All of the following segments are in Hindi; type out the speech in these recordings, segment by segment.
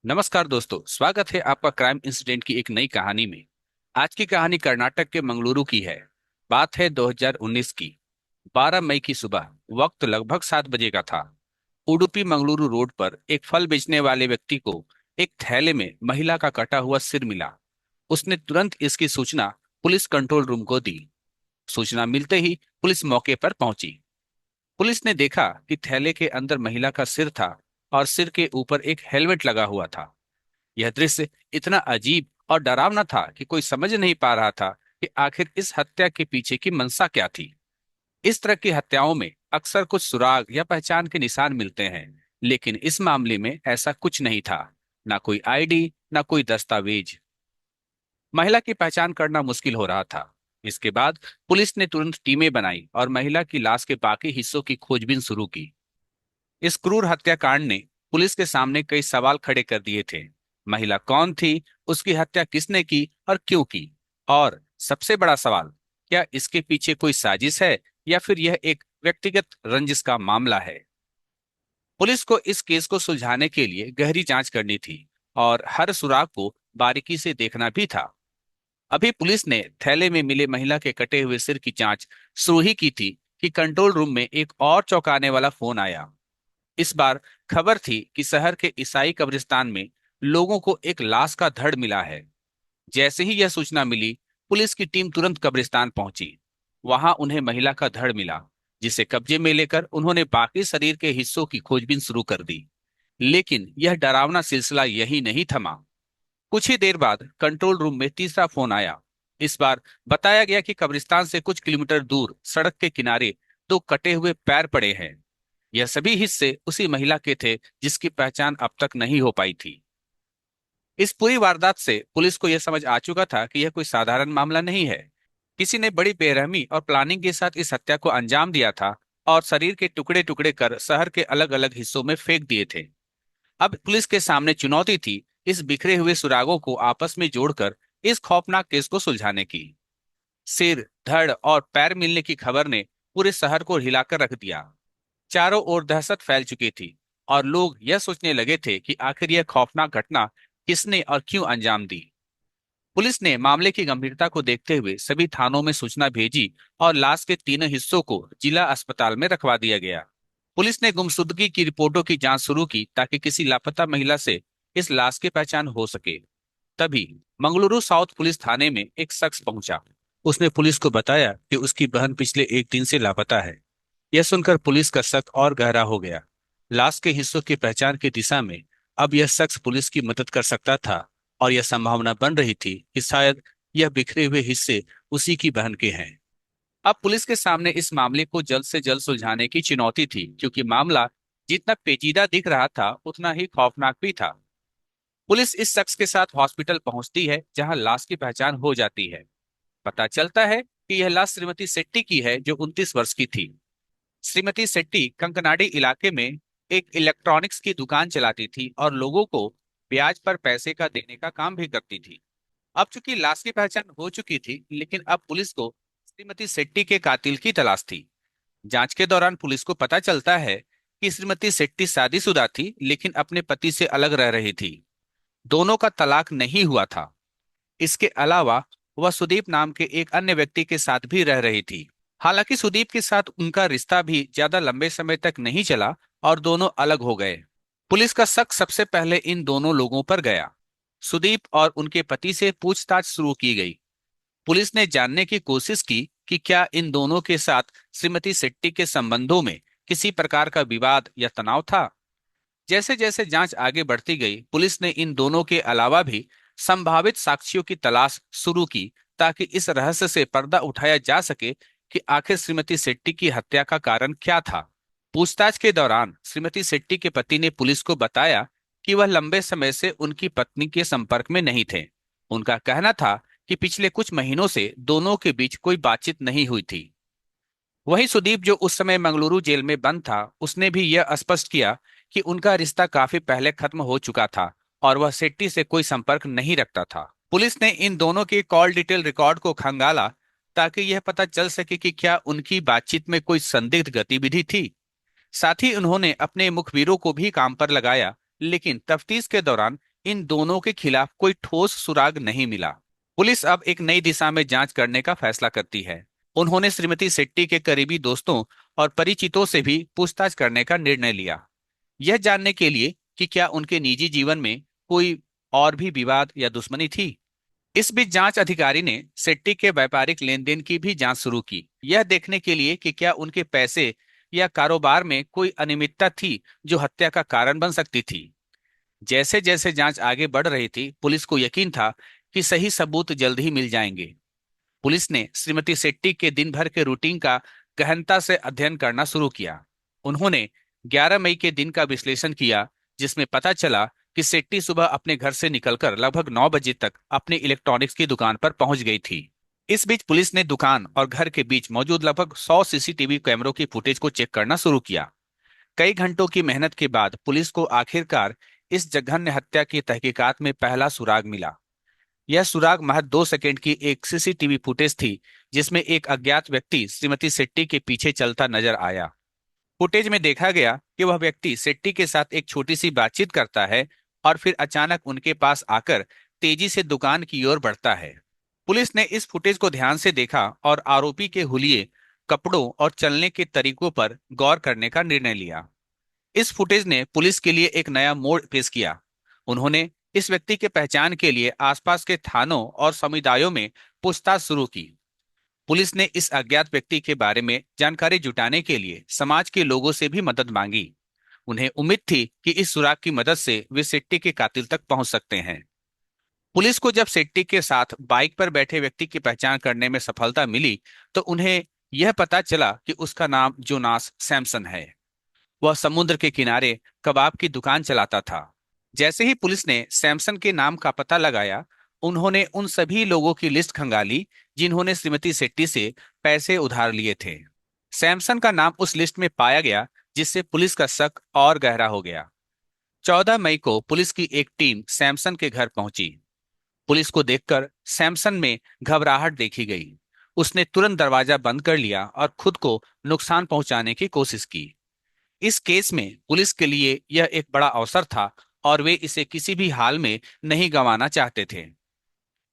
नमस्कार दोस्तों, स्वागत है आपका क्राइम इंसिडेंट की एक नई कहानी में। आज की कहानी कर्नाटक के मंगलुरु की है। बात है 2019 की। 12 मई की सुबह। वक्त लगभग 7 बजे का था। उडुपी मंगलुरु रोड पर एक फल बेचने वाले व्यक्ति को एक थैले में महिला का कटा हुआ सिर मिला। उसने तुरंत इसकी सूचना पुलिस कंट्रोल रूम को दी। सूचना मिलते ही पुलिस मौके पर पहुंची। पुलिस ने देखा कि थैले के अंदर महिला का सिर था और सिर के ऊपर एक हेलमेट लगा हुआ था। यह दृश्य इतना अजीब और डरावना था कि कोई समझ नहीं पा रहा था कि आखिर इस हत्या के पीछे की मंशा क्या थी। इस तरह की हत्याओं में अक्सर कुछ सुराग या पहचान के निशान मिलते हैं, लेकिन इस मामले में ऐसा कुछ नहीं था। ना कोई आईडी, ना कोई दस्तावेज। महिला की पहचान करना मुश्किल हो रहा था। इसके बाद पुलिस ने तुरंत टीमें बनाई और महिला की लाश के बाकी हिस्सों की खोजबीन शुरू की। इस क्रूर हत्याकांड ने पुलिस के सामने कई सवाल खड़े कर दिए थे। महिला कौन थी, उसकी हत्या किसने की और क्यों की, और सबसे बड़ा सवाल, क्या इसके पीछे कोई साजिश है या फिर यह एक व्यक्तिगत रंजिश का मामला है। पुलिस को इस केस को सुलझाने के लिए गहरी जांच करनी थी और हर सुराग को बारीकी से देखना भी था। अभी पुलिस ने थैले में मिले महिला के कटे हुए सिर की जांच शुरू ही की थी कि कंट्रोल रूम में एक और चौंकाने वाला फोन आया। इस बार खबर थी कि शहर के ईसाई कब्रिस्तान में लोगों को एक लाश का धड़ मिला है। जैसे ही यह सूचना मिली, पुलिस की टीम तुरंत कब्रिस्तान पहुंची। वहां उन्हें महिला का धड़ मिला, जिसे कब्जे में लेकर उन्होंने बाकी शरीर के हिस्सों की खोजबीन शुरू कर दी। लेकिन यह डरावना सिलसिला यही नहीं थमा। कुछ ही देर बाद कंट्रोल रूम में तीसरा फोन आया। इस बार बताया गया कि कब्रिस्तान से कुछ किलोमीटर दूर सड़क के किनारे दो कटे हुए पैर पड़े हैं। यह सभी हिस्से उसी महिला के थे जिसकी पहचान अब तक नहीं हो पाई थी। इस पूरी वारदात से पुलिस को यह समझ आ चुका था कि यह कोई साधारण मामला नहीं है। किसी ने बड़ी बेरहमी और प्लानिंग के साथ इस हत्या को अंजाम दिया था और शरीर के टुकड़े टुकड़े कर शहर के अलग अलग हिस्सों में फेंक दिए थे। अब पुलिस के सामने चुनौती थी इस बिखरे हुए सुरागों को आपस में जोड़कर इस खौफनाक केस को सुलझाने की। सिर, धड़ और पैर मिलने की खबर ने पूरे शहर को हिलाकर रख दिया। चारों ओर दहशत फैल चुकी थी और लोग यह सोचने लगे थे कि आखिर यह खौफनाक घटना किसने और क्यों अंजाम दी। पुलिस ने मामले की गंभीरता को देखते हुए सभी थानों में सूचना भेजी और लाश के तीनों हिस्सों को जिला अस्पताल में रखवा दिया गया। पुलिस ने गुमशुदगी की रिपोर्टों की जांच शुरू की ताकि किसी लापता महिला से इस लाश की पहचान हो सके। तभी मंगलुरु साउथ पुलिस थाने में एक शख्स पहुंचा। उसने पुलिस को बताया कि उसकी बहन पिछले एक दिन से लापता है। यह सुनकर पुलिस का शक और गहरा हो गया। लाश के हिस्सों की पहचान की दिशा में अब यह शख्स पुलिस की मदद कर सकता था और यह संभावना बन रही थी कि शायद यह बिखरे हुए हिस्से उसी की बहन के हैं। अब पुलिस के सामने इस मामले को जल्द से जल्द सुलझाने की चुनौती थी, क्योंकि मामला जितना पेचीदा दिख रहा था उतना ही खौफनाक भी था। पुलिस इस शख्स के साथ हॉस्पिटल पहुंचती है, जहां लाश की पहचान हो जाती है। पता चलता है कि यह लाश श्रीमती शेट्टी की है, जो 29 वर्ष की थी। श्रीमती शेट्टी कंकनाडी इलाके में एक इलेक्ट्रॉनिक्स की दुकान चलाती थी और लोगों को ब्याज पर पैसे का देने का काम भी करती थी। अब चूंकि लाश की पहचान हो चुकी थी, लेकिन अब पुलिस को श्रीमती शेट्टी के कातिल की तलाश थी। जांच के दौरान पुलिस को पता चलता है कि श्रीमती शेट्टी शादीशुदा थी, लेकिन अपने पति से अलग रह रही थी। दोनों का तलाक नहीं हुआ था। इसके अलावा वह सुदीप नाम के एक अन्य व्यक्ति के साथ भी रह रही थी। हालांकि सुदीप के साथ उनका रिश्ता भी ज्यादा लंबे समय तक नहीं चला और दोनों अलग हो गए। पुलिस का शक सबसे पहले इन दोनों लोगों पर गया। सुदीप और उनके पति से पूछताछ शुरू की गई। पुलिस ने जानने की कोशिश की कि क्या इन दोनों के साथ श्रीमती शेट्टी के संबंधों में किसी प्रकार का विवाद या तनाव था। जैसे जैसे जांच आगे बढ़ती गई, पुलिस ने इन दोनों के अलावा भी संभावित साक्ष्यों की तलाश शुरू की, ताकि इस रहस्य से पर्दा उठाया जा सके कि आखिर श्रीमती शेट्टी की हत्या का कारण क्या था। पूछताछ के दौरान श्रीमती शेट्टी के पति ने पुलिस को बताया कि वह लंबे समय से उनकी पत्नी के संपर्क में नहीं थे। उनका कहना था कि पिछले कुछ महीनों से दोनों के बीच कोई बातचीत नहीं हुई थी। वही सुदीप, जो उस समय मंगलुरु जेल में बंद था, उसने भी यह स्पष्ट किया कि उनका रिश्ता काफी पहले खत्म हो चुका था और वह शेट्टी से कोई संपर्क नहीं रखता था। पुलिस ने इन दोनों के कॉल डिटेल रिकॉर्ड को खंगाला ताकि यह पता चल सके कि क्या उनकी बातचीत में कोई संदिग्ध गतिविधि थी। साथ ही उन्होंने अपने मुखबिरों को भी काम पर लगाया, लेकिन तफ्तीश के दौरान इन दोनों के खिलाफ कोई ठोस सुराग नहीं मिला। पुलिस अब एक नई दिशा में जांच करने का फैसला करती है। उन्होंने श्रीमती शेट्टी के करीबी दोस्तों और परिचितों से भी पूछताछ करने का निर्णय लिया, यह जानने के लिए कि क्या उनके निजी जीवन में कोई और भी विवाद या दुश्मनी थी। इस बीच जांच अधिकारी ने शेट्टी के व्यापारिक लेन देन की भी जांच शुरू की, यह देखने के लिए कि क्या उनके पैसे या कारोबार में कोई अनियमितता थी जो हत्या का कारण बन सकती थी। जैसे जैसे जांच आगे बढ़ रही थी, पुलिस को यकीन था कि सही सबूत जल्द ही मिल जाएंगे। पुलिस ने श्रीमती शेट्टी के दिन भर के रूटीन का गहनता से अध्ययन करना शुरू किया। उन्होंने 11 मई के दिन का विश्लेषण किया, जिसमें पता चला कि शेट्टी सुबह अपने घर से निकलकर लगभग 9 बजे तक अपनी इलेक्ट्रॉनिक्स की दुकान पर पहुंच गई थी। इस बीच पुलिस ने दुकान और घर के बीच मौजूद लगभग 100 सीसीटीवी कैमरों की फुटेज को चेक करना शुरू किया। कई घंटों की मेहनत के बाद पुलिस को आखिरकार इस जघन्य हत्या की तहकीकात में पहला सुराग मिला। यह सुराग महज 2 सेकंड की एक सीसीटीवी फुटेज थी, जिसमें एक अज्ञात व्यक्ति श्रीमती शेट्टी के पीछे चलता नजर आया। फुटेज में देखा गया कि वह व्यक्ति शेट्टी के साथ एक छोटी सी बातचीत करता है और फिर अचानक उनके पास आकर तेजी से दुकान की ओर बढ़ता है। पुलिस ने इस फुटेज को ध्यान से देखा और आरोपी के हुलिये, कपड़ों और चलने के तरीकों पर गौर करने का निर्णय लिया। इस फुटेज ने पुलिस के लिए एक नया मोड़ पेश किया। उन्होंने इस व्यक्ति के पहचान के लिए आसपास के थानों और समुदायों में पूछताछ शुरू की। पुलिस ने इस अज्ञात व्यक्ति के बारे में जानकारी जुटाने के लिए समाज के लोगों से भी मदद मांगी। उन्हें उम्मीद थी कि इस सुराग की मदद से वे शेट्टी के कातिल तक पहुंच सकते हैं। पुलिस को जब शेट्टी के साथ बाइक पर बैठे व्यक्ति की पहचान करने में सफलता मिली, तो उन्हें यह पता चला कि उसका नाम जोनास सैमसन है। वह समुद्र के किनारे कबाब की दुकान चलाता था। जैसे ही पुलिस ने सैमसन के नाम का पता लगाया, उन्होंने उन सभी लोगों की लिस्ट खंगाली जिन्होंने श्रीमती शेट्टी से पैसे उधार लिए थे। सैमसन का नाम उस लिस्ट में पाया गया, जिससे पुलिस का शक और गहरा हो गया। 14 मई को पुलिस की एक टीम सैमसन के घर पहुंची। पुलिस को देखकर सैमसन में घबराहट देखी गई। उसने तुरंत दरवाजा बंद कर लिया और खुद को नुकसान पहुंचाने की कोशिश की। इस केस में पुलिस के लिए यह एक बड़ा अवसर था और वे इसे किसी भी हाल में नहीं गंवाना चाहते थे।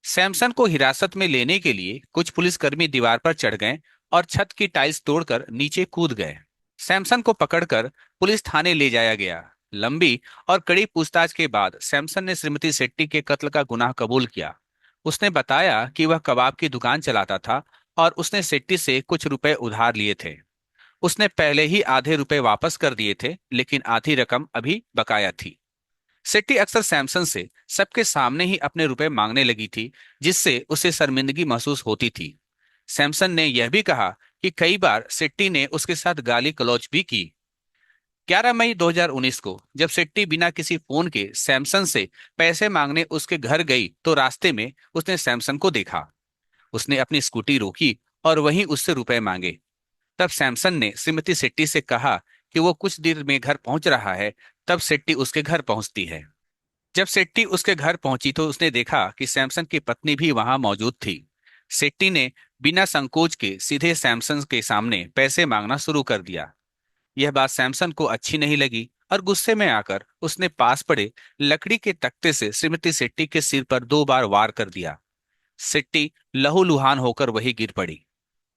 सैमसन को हिरासत में लेने के लिए कुछ पुलिसकर्मी दीवार पर चढ़ गए और छत की टाइल्स तोड़कर नीचे कूद गए। सैमसन को पकड़कर पुलिस थाने ले जाया गया। लंबी और कड़ी पूछताछ के बाद सैमसन ने श्रीमती शेट्टी के कत्ल का गुनाह कबूल किया। उसने बताया कि वह कबाब की दुकान चलाता था और उसने शेट्टी से कुछ रुपए उधार लिए थे। उसने पहले ही आधे रुपए वापस कर दिए थे, लेकिन आधी रकम अभी बकाया थी। सेट्टी अक्सर सैमसन से सबके सामने ही अपने रुपए मांगने लगी थी, जिससे उसे शर्मिंदगी महसूस होती थी। सैमसन ने यह भी कहा कि कई बार सेट्टी ने उसके साथ गाली गलौज भी की। 11 मई 2019 को जब सेट्टी बिना किसी फोन के सैमसन से पैसे मांगने उसके घर गई, तो रास्ते में उसने सैमसन को देखा। उसने अपनी स्कूटी रोकी और वहीं उससे रुपए मांगे। तब सैमसन ने श्रीमती शेट्टी से कहा कि वो कुछ देर में घर पहुंच रहा है। तब शेट्टी उसके घर पहुंचती है। जब शेट्टी उसके घर पहुंची तो उसने देखा कि सैमसन की पत्नी भी वहां मौजूद थी। शेट्टी ने बिना संकोच के सीधे सैमसन के सामने पैसे मांगना शुरू कर दिया। यह बात सैमसन को अच्छी नहीं लगी और गुस्से में आकर उसने पास पड़े लकड़ी के तख्ते से श्रीमती शेट्टी के सिर पर 2 बार वार कर दिया। शेट्टी लहूलुहान होकर वहीं गिर पड़ी।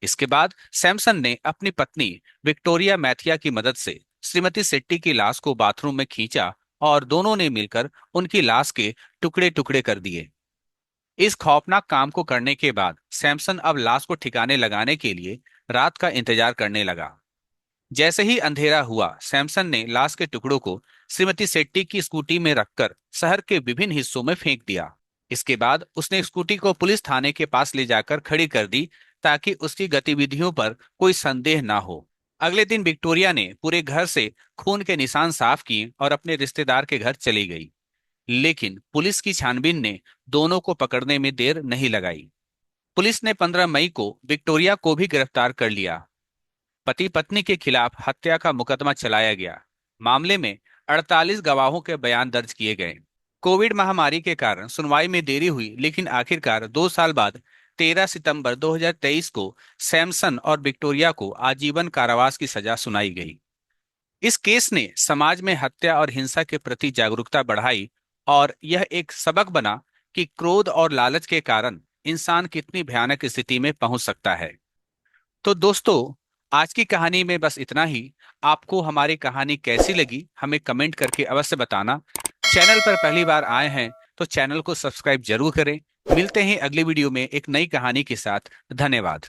इसके बाद सैमसन ने अपनी पत्नी विक्टोरिया मैथिया की मदद से श्रीमती शेट्टी की लाश को बाथरूम में खींचा और दोनों ने मिलकर उनकी लाश के टुकड़े टुकड़े कर दिए। इस खौफनाक काम को करने के बाद सैमसन अब लाश को ठिकाने लगाने के लिए रात का इंतजार करने लगा। जैसे ही अंधेरा हुआ, सैमसन ने लाश के टुकड़ों को श्रीमती शेट्टी की स्कूटी में रखकर शहर के विभिन्न हिस्सों में फेंक दिया। इसके बाद उसने स्कूटी को पुलिस थाने के पास ले जाकर खड़ी कर दी, ताकि उसकी गतिविधियों पर कोई संदेह ना हो। अगले दिन विक्टोरिया ने पूरे घर से खून के निशान साफ किए और अपने रिश्तेदार के घर चली गई। लेकिन पुलिस की छानबीन ने दोनों को पकड़ने में देर नहीं लगाई। पुलिस ने 15 मई को विक्टोरिया को भी गिरफ्तार कर लिया। पति पत्नी के खिलाफ हत्या का मुकदमा चलाया गया। मामले में 48 गवाहों के बयान दर्ज किए गए। कोविड महामारी के कारण सुनवाई में देरी हुई, लेकिन आखिरकार 2 साल बाद 13 सितंबर 2023 को सैमसन और विक्टोरिया को आजीवन कारावास की सजा सुनाई गई। इस केस ने समाज में हत्या और हिंसा के प्रति जागरूकता बढ़ाई और यह एक सबक बना कि क्रोध और लालच के कारण इंसान कितनी भयानक स्थिति में पहुंच सकता है। तो दोस्तों, आज की कहानी में बस इतना ही। आपको हमारी कहानी कैसी लगी हमें कमेंट करके अवश्य बताना। चैनल पर पहली बार आए हैं तो चैनल को सब्सक्राइब जरूर करें। मिलते हैं अगली वीडियो में एक नई कहानी के साथ। धन्यवाद।